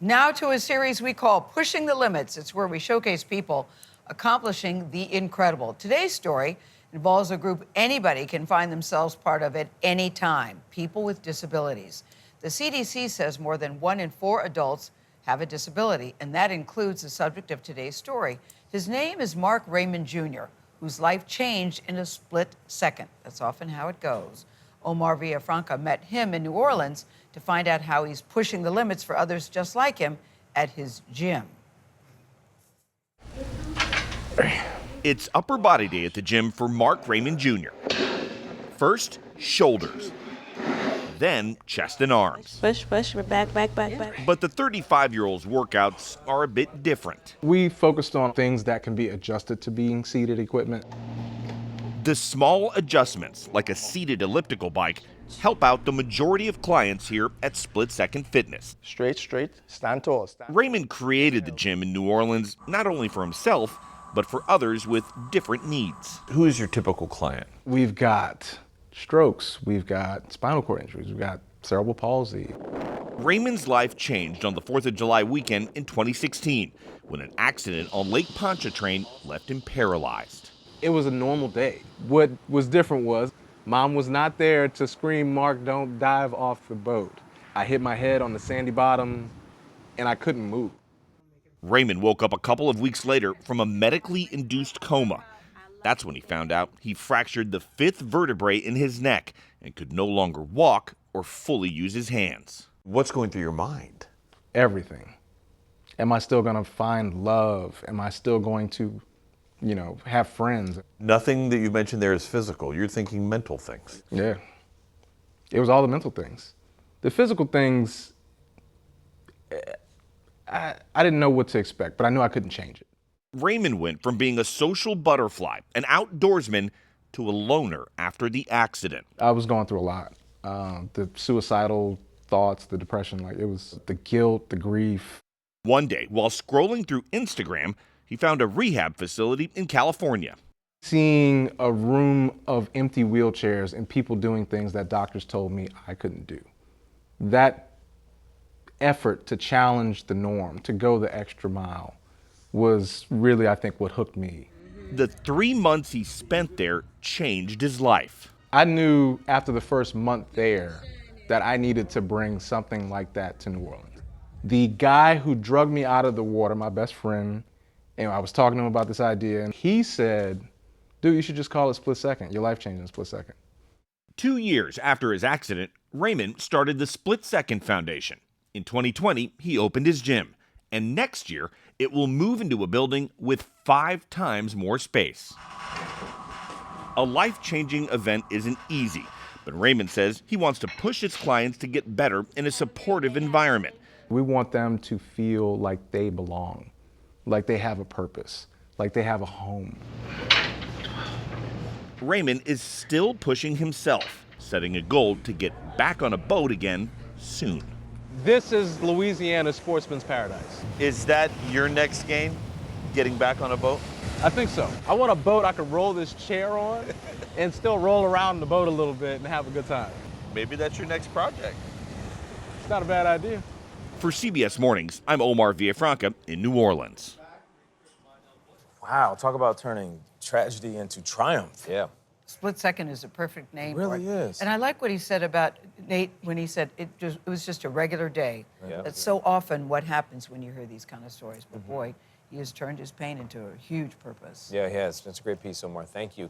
Now to a series we call Pushing the Limits. It's where we showcase people accomplishing the incredible. Today's story involves a group anybody can find themselves part of at any time, people with disabilities. The CDC says more than 1 in 4 adults have a disability, and that includes the subject of today's story. His name is Raymond Jr., whose life changed in a split second. That's often how it goes. Omar Villafranca met him in New Orleans to find out how he's pushing the limits for others just like him at his gym. It's upper body day at the gym for Raymond Jr. First, shoulders, then chest and arms. Push, back. But the 35-year-old's workouts are a bit different. We focused on things that can be adjusted to being seated equipment. The small adjustments, like a seated elliptical bike, help out the majority of clients here at Split Second Fitness. Straight, stand tall. Raymond created the gym in New Orleans not only for himself, but for others with different needs. Who is your typical client? We've got strokes, we've got spinal cord injuries, we've got cerebral palsy. Raymond's life changed on the 4th of July weekend in 2016 when an accident on Lake Pontchartrain left him paralyzed. It was a normal day. What was different was Mom was not there to scream, "Mark, don't dive off the boat." I hit my head on the sandy bottom and I couldn't move. Raymond woke up a couple of weeks later from a medically induced coma. That's when he found out he fractured the 5th vertebrae in his neck and could no longer walk or fully use his hands. What's going through your mind? Everything. Am I still gonna find love? Am I still going to, have friends? Nothing that you mentioned there is physical. You're thinking mental things. Yeah. It was all the mental things. The physical things, I didn't know what to expect, but I knew I couldn't change it. Raymond went from being a social butterfly, an outdoorsman, to a loner after the accident. I was going through a lot. The suicidal thoughts, the depression, it was the guilt, the grief. One day, while scrolling through Instagram, he found a rehab facility in California. Seeing a room of empty wheelchairs and people doing things that doctors told me I couldn't do. That effort to challenge the norm, to go the extra mile, was really, I think, what hooked me. The 3 months he spent there changed his life. I knew after the first month there that I needed to bring something like that to New Orleans. The guy who drugged me out of the water, my best friend, and I was talking to him about this idea, and he said, "Dude, you should just call it Split Second. Your life changed in a split second." 2 years after his accident, Raymond started the Split Second Foundation. In 2020, he opened his gym, and next year, it will move into a building with 5 times more space. A life-changing event isn't easy, but Raymond says he wants to push his clients to get better in a supportive environment. We want them to feel like they belong, like they have a purpose, like they have a home. Raymond is still pushing himself, setting a goal to get back on a boat again soon. This is Louisiana's sportsman's paradise. Is that your next game? Getting back on a boat? I think so. I want a boat I can roll this chair on and still roll around the boat a little bit and have a good time. Maybe that's your next project. It's not a bad idea. For CBS Mornings, I'm Omar Villafranca in New Orleans. Wow, talk about turning tragedy into triumph. Yeah. Split Second is a perfect name. It really is. And I like what he said about Nate when he said it was just a regular day. Yeah. That's so often what happens when you hear these kind of stories. But boy, he has turned his pain into a huge purpose. Yeah, he has. It's a great piece, Omar. Thank you.